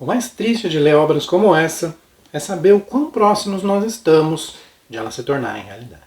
O mais triste de ler obras como essa é saber o quão próximos nós estamos de ela se tornarem realidade.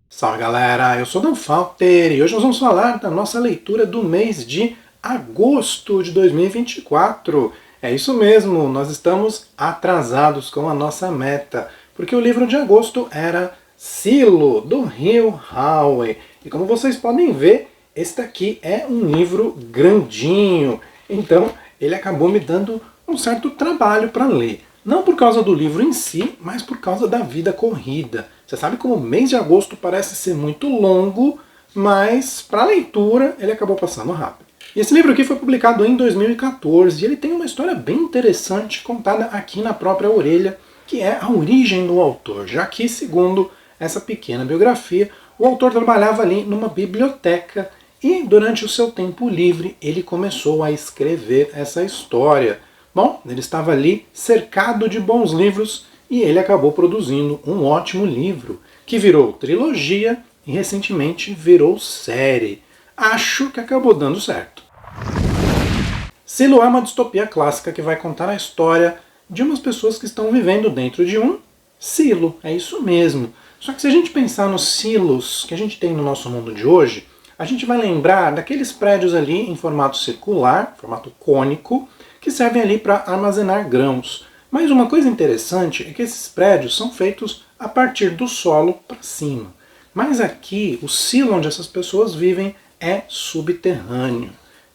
Salve galera, eu sou Dan Falter e hoje nós vamos falar da nossa leitura do mês de agosto de 2024. É isso mesmo, nós estamos atrasados com a nossa meta, porque o livro de agosto era Silo, do Hugh Howey. E como vocês podem ver, este aqui é um livro grandinho, então ele acabou me dando um certo trabalho para ler. Não por causa do livro em si, mas por causa da vida corrida. Você sabe como o mês de agosto parece ser muito longo, mas para a leitura ele acabou passando rápido. E esse livro aqui foi publicado em 2014 e ele tem uma história bem interessante contada aqui na própria orelha, que é a origem do autor, já que, segundo essa pequena biografia, o autor trabalhava ali numa biblioteca e durante o seu tempo livre ele começou a escrever essa história. Bom, ele estava ali cercado de bons livros e ele acabou produzindo um ótimo livro, que virou trilogia e recentemente virou série. Acho que acabou dando certo. Silo é uma distopia clássica que vai contar a história de umas pessoas que estão vivendo dentro de um silo, é isso mesmo. Só que se a gente pensar nos silos que a gente tem no nosso mundo de hoje, a gente vai lembrar daqueles prédios ali em formato circular, formato cônico, que servem ali para armazenar grãos. Mas uma coisa interessante é que esses prédios são feitos a partir do solo para cima. Mas aqui, o silo onde essas pessoas vivem é subterrâneo.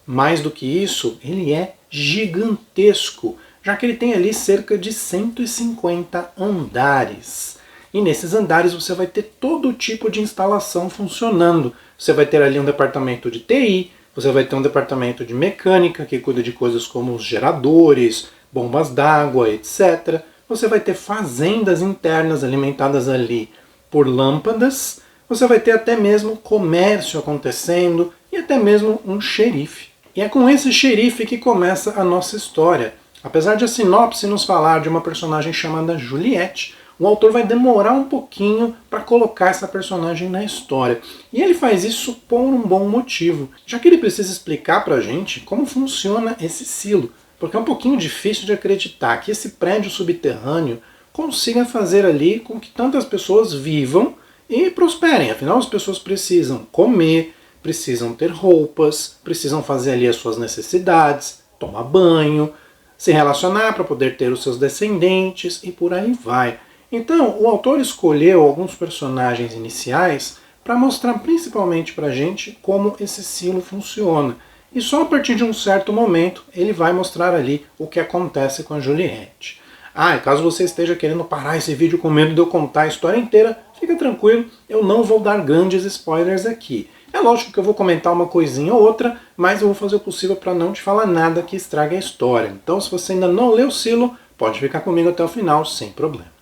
Mais do que isso, ele é gigantesco, já que ele tem ali cerca de 150 andares. E nesses andares você vai ter todo tipo de instalação funcionando. Você vai ter ali um departamento de TI, você vai ter um departamento de mecânica, que cuida de coisas como os geradores, bombas d'água, etc. Você vai ter fazendas internas alimentadas ali por lâmpadas. Você vai ter até mesmo comércio acontecendo e até mesmo um xerife. E é com esse xerife que começa a nossa história. Apesar de a sinopse nos falar de uma personagem chamada Juliette, o autor vai demorar um pouquinho para colocar essa personagem na história. E ele faz isso por um bom motivo, já que ele precisa explicar para a gente como funciona esse silo. Porque é um pouquinho difícil de acreditar que esse prédio subterrâneo consiga fazer ali com que tantas pessoas vivam e prosperem. Afinal, as pessoas precisam comer, precisam ter roupas, precisam fazer ali as suas necessidades, tomar banho, se relacionar para poder ter os seus descendentes e por aí vai. Então, o autor escolheu alguns personagens iniciais para mostrar principalmente para a gente como esse silo funciona. E só a partir de um certo momento ele vai mostrar ali o que acontece com a Juliette. E caso você esteja querendo parar esse vídeo com medo de eu contar a história inteira, fica tranquilo, eu não vou dar grandes spoilers aqui. É lógico que eu vou comentar uma coisinha ou outra, mas eu vou fazer o possível para não te falar nada que estrague a história. Então, se você ainda não leu Silo, pode ficar comigo até o final, sem problemas.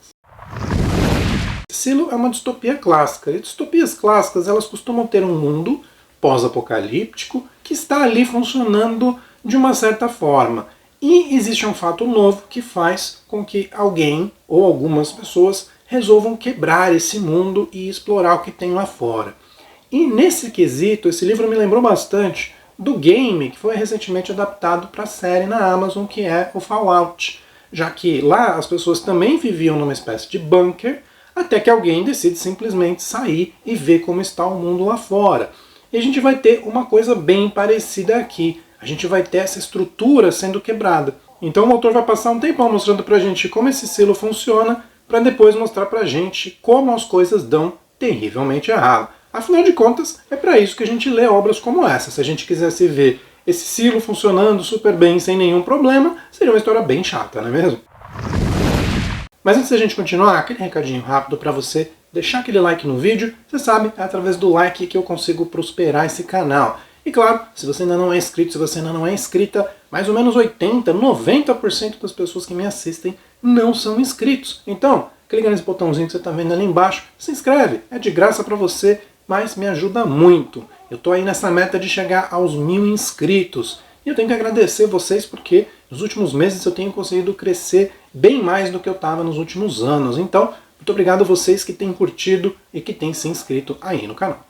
Silo é uma distopia clássica, e distopias clássicas elas costumam ter um mundo pós-apocalíptico que está ali funcionando de uma certa forma. E existe um fato novo que faz com que alguém ou algumas pessoas resolvam quebrar esse mundo e explorar o que tem lá fora. E nesse quesito, esse livro me lembrou bastante do game que foi recentemente adaptado para a série na Amazon, que é o Fallout. Já que lá as pessoas também viviam numa espécie de bunker, até que alguém decide simplesmente sair e ver como está o mundo lá fora. E a gente vai ter uma coisa bem parecida aqui. A gente vai ter essa estrutura sendo quebrada. Então o autor vai passar um tempão mostrando pra gente como esse silo funciona, para depois mostrar pra gente como as coisas dão terrivelmente errado. Afinal de contas, é para isso que a gente lê obras como essa. Se a gente quisesse ver esse silo funcionando super bem, sem nenhum problema, seria uma história bem chata, não é mesmo? Mas antes da gente continuar, aquele recadinho rápido para você deixar aquele like no vídeo. Você sabe, é através do like que eu consigo prosperar esse canal. E claro, se você ainda não é inscrito, se você ainda não é inscrita, mais ou menos 80, 90% das pessoas que me assistem não são inscritos. Então, clica nesse botãozinho que você está vendo ali embaixo, se inscreve, é de graça para você, mas me ajuda muito. Eu estou aí nessa meta de chegar aos 1000 inscritos. E eu tenho que agradecer vocês porque nos últimos meses eu tenho conseguido crescer bem mais do que eu estava nos últimos anos. Então, Muito obrigado a vocês que têm curtido e que têm se inscrito aí no canal.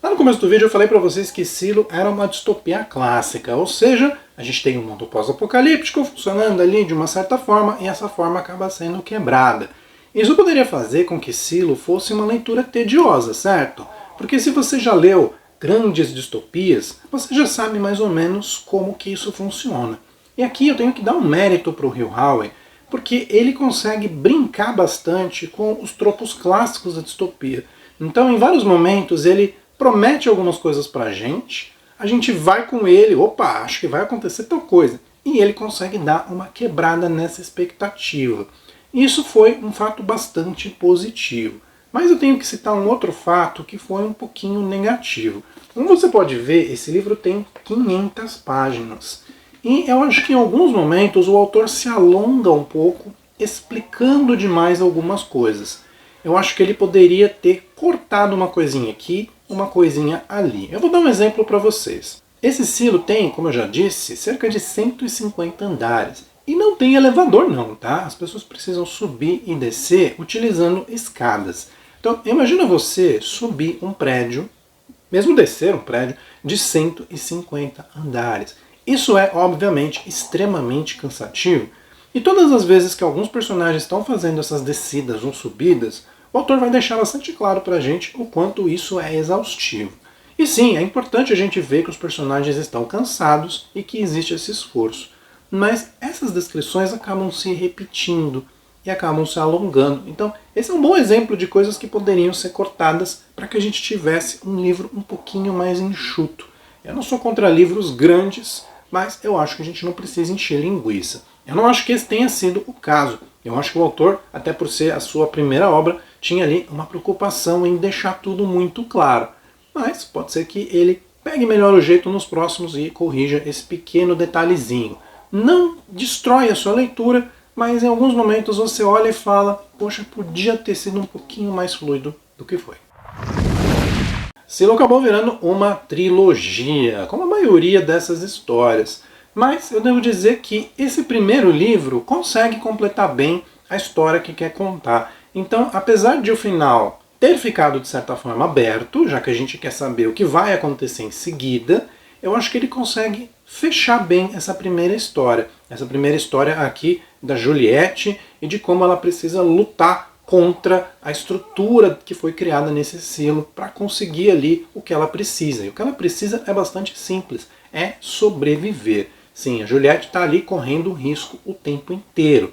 Lá no começo do vídeo eu falei para vocês que Silo era uma distopia clássica, ou seja, a gente tem um mundo pós-apocalíptico funcionando ali de uma certa forma e essa forma acaba sendo quebrada. Isso poderia fazer com que Silo fosse uma leitura tediosa, certo? Porque se você já leu grandes distopias, você já sabe mais ou menos como que isso funciona. E aqui eu tenho que dar um mérito para o Hugh Howey, porque ele consegue brincar bastante com os tropos clássicos da distopia. Então, em vários momentos, ele promete algumas coisas pra a gente vai com ele, opa, acho que vai acontecer tal coisa. E ele consegue dar uma quebrada nessa expectativa. Isso foi um fato bastante positivo. Mas eu tenho que citar um outro fato que foi um pouquinho negativo. Como você pode ver, esse livro tem 500 páginas. E eu acho que em alguns momentos o autor se alonga um pouco, explicando demais algumas coisas. Eu acho que ele poderia ter cortado uma coisinha aqui, uma coisinha ali. Eu vou dar um exemplo para vocês. Esse Silo tem, como eu já disse, cerca de 150 andares. E não tem elevador não, tá? As pessoas precisam subir e descer utilizando escadas. Então, imagina você subir um prédio, mesmo descer um prédio, de 150 andares. Isso é, obviamente, extremamente cansativo. E todas as vezes que alguns personagens estão fazendo essas descidas ou subidas, o autor vai deixar bastante claro pra gente o quanto isso é exaustivo. E sim, é importante a gente ver que os personagens estão cansados e que existe esse esforço. Mas essas descrições acabam se repetindo e acabam se alongando. Então, esse é um bom exemplo de coisas que poderiam ser cortadas para que a gente tivesse um livro um pouquinho mais enxuto. Eu não sou contra livros grandes, mas eu acho que a gente não precisa encher linguiça. Eu não acho que esse tenha sido o caso. Eu acho que o autor, até por ser a sua primeira obra, tinha ali uma preocupação em deixar tudo muito claro. Mas pode ser que ele pegue melhor o jeito nos próximos e corrija esse pequeno detalhezinho. Não destrói a sua leitura, mas em alguns momentos você olha e fala, poxa, podia ter sido um pouquinho mais fluido do que foi. Silo acabou virando uma trilogia, como a maioria dessas histórias. Mas eu devo dizer que esse primeiro livro consegue completar bem a história que quer contar. Então, apesar de o final ter ficado de certa forma aberto, já que a gente quer saber o que vai acontecer em seguida, eu acho que ele consegue fechar bem essa primeira história. Essa primeira história aqui da Juliette e de como ela precisa lutar contra a estrutura que foi criada nesse silo para conseguir ali o que ela precisa. E o que ela precisa é bastante simples, é sobreviver. Sim, a Juliette está ali correndo risco o tempo inteiro.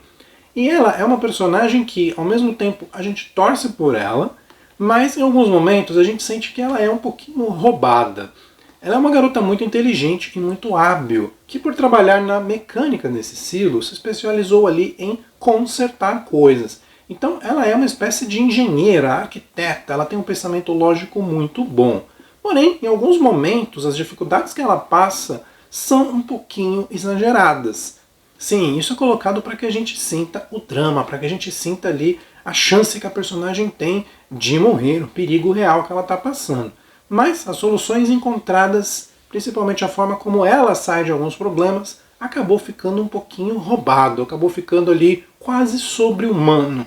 E ela é uma personagem que, ao mesmo tempo, a gente torce por ela, mas em alguns momentos a gente sente que ela é um pouquinho roubada. Ela é uma garota muito inteligente e muito hábil, que por trabalhar na mecânica desse silo, se especializou ali em consertar coisas. Então ela é uma espécie de engenheira, arquiteta, ela tem um pensamento lógico muito bom. Porém, em alguns momentos, as dificuldades que ela passa são um pouquinho exageradas. Sim, isso é colocado para que a gente sinta o drama, para que a gente sinta ali a chance que a personagem tem de morrer, o perigo real que ela está passando. Mas as soluções encontradas, principalmente a forma como ela sai de alguns problemas, acabou ficando um pouquinho roubado, acabou ficando ali quase sobre-humano.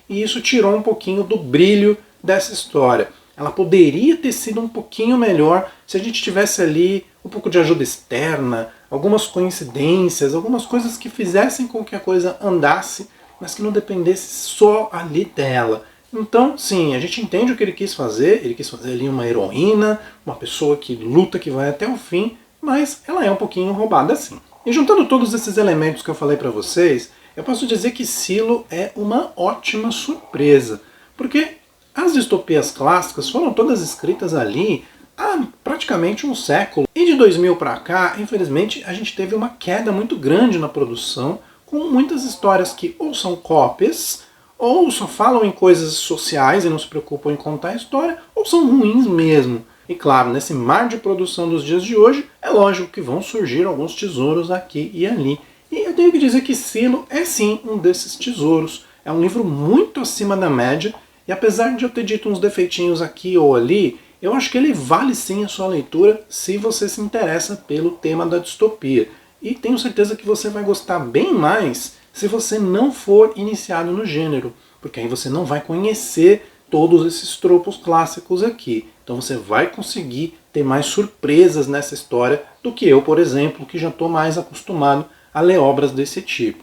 E isso tirou um pouquinho do brilho dessa história. Ela poderia ter sido um pouquinho melhor se a gente tivesse ali um pouco de ajuda externa, algumas coincidências, algumas coisas que fizessem com que a coisa andasse, mas que não dependesse só ali dela. Então, sim, a gente entende o que ele quis fazer ali uma heroína, uma pessoa que luta, que vai até o fim, mas ela é um pouquinho roubada sim. E juntando todos esses elementos que eu falei para vocês, eu posso dizer que Silo é uma ótima surpresa, porque as distopias clássicas foram todas escritas ali há praticamente um século. E de 2000 para cá, infelizmente, a gente teve uma queda muito grande na produção, com muitas histórias que ou são cópias, ou só falam em coisas sociais e não se preocupam em contar a história, ou são ruins mesmo. E claro, nesse mar de produção dos dias de hoje, é lógico que vão surgir alguns tesouros aqui e ali. E eu tenho que dizer que Silo é sim um desses tesouros. É um livro muito acima da média, e apesar de eu ter dito uns defeitinhos aqui ou ali, eu acho que ele vale sim a sua leitura se você se interessa pelo tema da distopia. E tenho certeza que você vai gostar bem mais se você não for iniciado no gênero. porque aí você não vai conhecer todos esses tropos clássicos aqui. Então você vai conseguir ter mais surpresas nessa história do que eu, por exemplo, que já estou mais acostumado a ler obras desse tipo.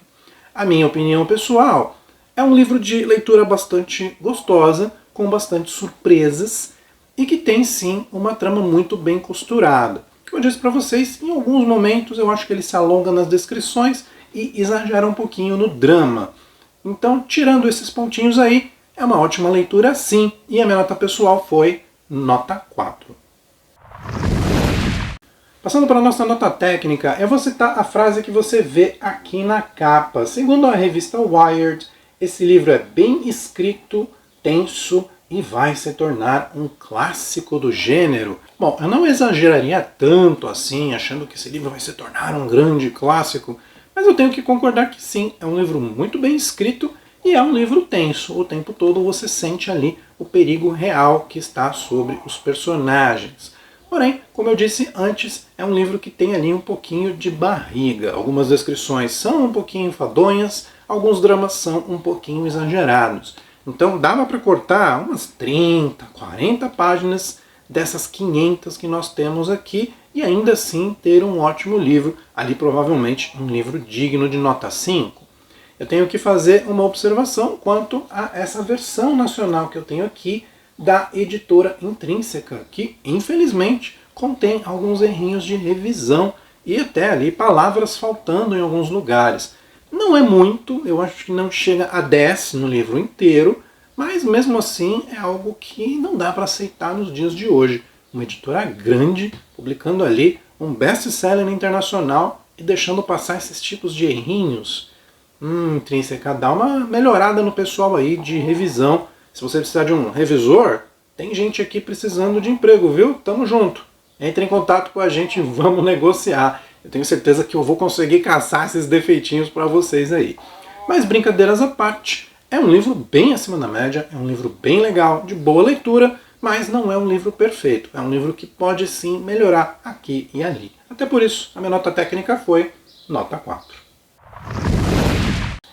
A minha opinião pessoal, é um livro de leitura bastante gostosa, com bastante surpresas e que tem sim uma trama muito bem costurada. Como eu disse para vocês, em alguns momentos eu acho que ele se alonga nas descrições e exagera um pouquinho no drama. Então, tirando esses pontinhos aí, é uma ótima leitura sim, e a minha nota pessoal foi nota 4. Passando para a nossa nota técnica, eu vou citar a frase que você vê aqui na capa. Segundo a revista Wired, esse livro é bem escrito, tenso e vai se tornar um clássico do gênero. Bom, eu não exageraria tanto assim, achando que esse livro vai se tornar um grande clássico, mas eu tenho que concordar que sim, é um livro muito bem escrito e é um livro tenso. O tempo todo você sente ali o perigo real que está sobre os personagens. Porém, como eu disse antes, é um livro que tem ali um pouquinho de barriga. Algumas descrições são um pouquinho enfadonhas, alguns dramas são um pouquinho exagerados. Então dava para cortar umas 30, 40 páginas dessas 500 que nós temos aqui e ainda assim ter um ótimo livro, ali provavelmente um livro digno de nota 5. Eu tenho que fazer uma observação quanto a essa versão nacional que eu tenho aqui, da editora Intrínseca, que infelizmente contém alguns errinhos de revisão e até ali palavras faltando em alguns lugares. Não é muito, eu acho que não chega a 10 no livro inteiro, mas mesmo assim é algo que não dá para aceitar nos dias de hoje. Uma editora grande, publicando ali um best-seller internacional e deixando passar esses tipos de errinhos. Intrínseca, dá uma melhorada no pessoal aí de revisão. Se você precisar de um revisor, tem gente aqui precisando de emprego, viu? Tamo junto. Entre em contato com a gente e vamos negociar. Eu tenho certeza que eu vou conseguir caçar esses defeitinhos para vocês aí. Mas brincadeiras à parte, é um livro bem acima da média, é um livro bem legal, de boa leitura, mas não é um livro perfeito. É um livro que pode sim melhorar aqui e ali. Até por isso, a minha nota técnica foi nota 4.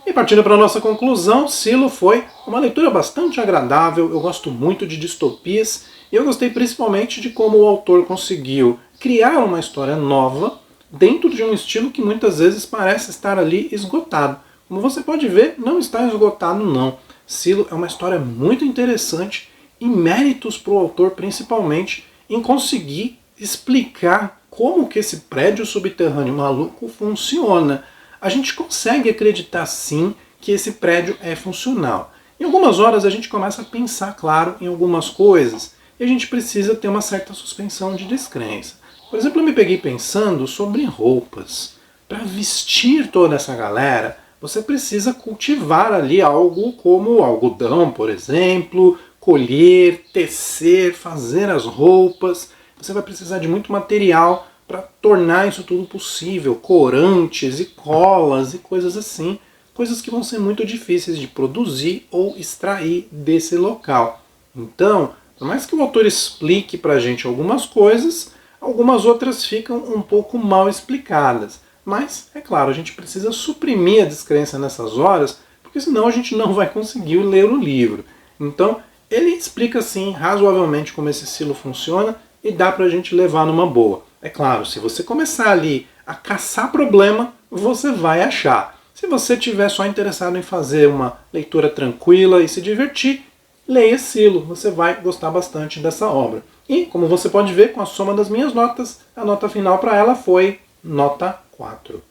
E partindo para a nossa conclusão, Silo foi uma leitura bastante agradável, eu gosto muito de distopias, e eu gostei principalmente de como o autor conseguiu criar uma história nova, dentro de um estilo que muitas vezes parece estar ali esgotado. Como você pode ver, não está esgotado não. Silo é uma história muito interessante, e méritos para o autor principalmente em conseguir explicar como que esse prédio subterrâneo maluco funciona. A gente consegue acreditar sim que esse prédio é funcional. Em algumas horas a gente começa a pensar, claro, em algumas coisas e a gente precisa ter uma certa suspensão de descrença. Por exemplo, eu me peguei pensando sobre roupas. Para vestir toda essa galera, você precisa cultivar ali algo como algodão, por exemplo, colher, tecer, fazer as roupas. Você vai precisar de muito material para tornar isso tudo possível, corantes e colas e coisas assim, coisas que vão ser muito difíceis de produzir ou extrair desse local. Então, por mais que o autor explique para a gente algumas coisas, algumas outras ficam um pouco mal explicadas. Mas, é claro, a gente precisa suprimir a descrença nessas horas, porque senão a gente não vai conseguir ler o livro. Então, ele explica assim razoavelmente como esse estilo funciona e dá para a gente levar numa boa. É claro, se você começar ali a caçar problema, você vai achar. Se você estiver só interessado em fazer uma leitura tranquila e se divertir, leia Silo, você vai gostar bastante dessa obra. E, como você pode ver, com a soma das minhas notas, a nota final para ela foi nota 4.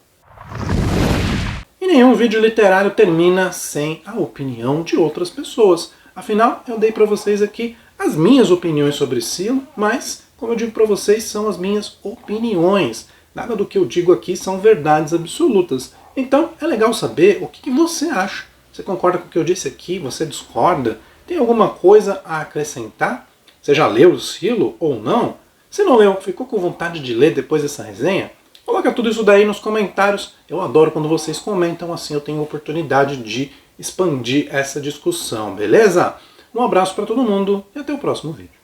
E nenhum vídeo literário termina sem a opinião de outras pessoas. Afinal, eu dei para vocês aqui as minhas opiniões sobre Silo, mas, como eu digo para vocês, são as minhas opiniões. Nada do que eu digo aqui são verdades absolutas. Então, é legal saber o que você acha. Você concorda com o que eu disse aqui? Você discorda? Tem alguma coisa a acrescentar? Você já leu o Silo ou não? Se não leu, ficou com vontade de ler depois dessa resenha? Coloca tudo isso daí nos comentários. Eu adoro quando vocês comentam, assim eu tenho a oportunidade de expandir essa discussão, beleza? Um abraço para todo mundo e até o próximo vídeo.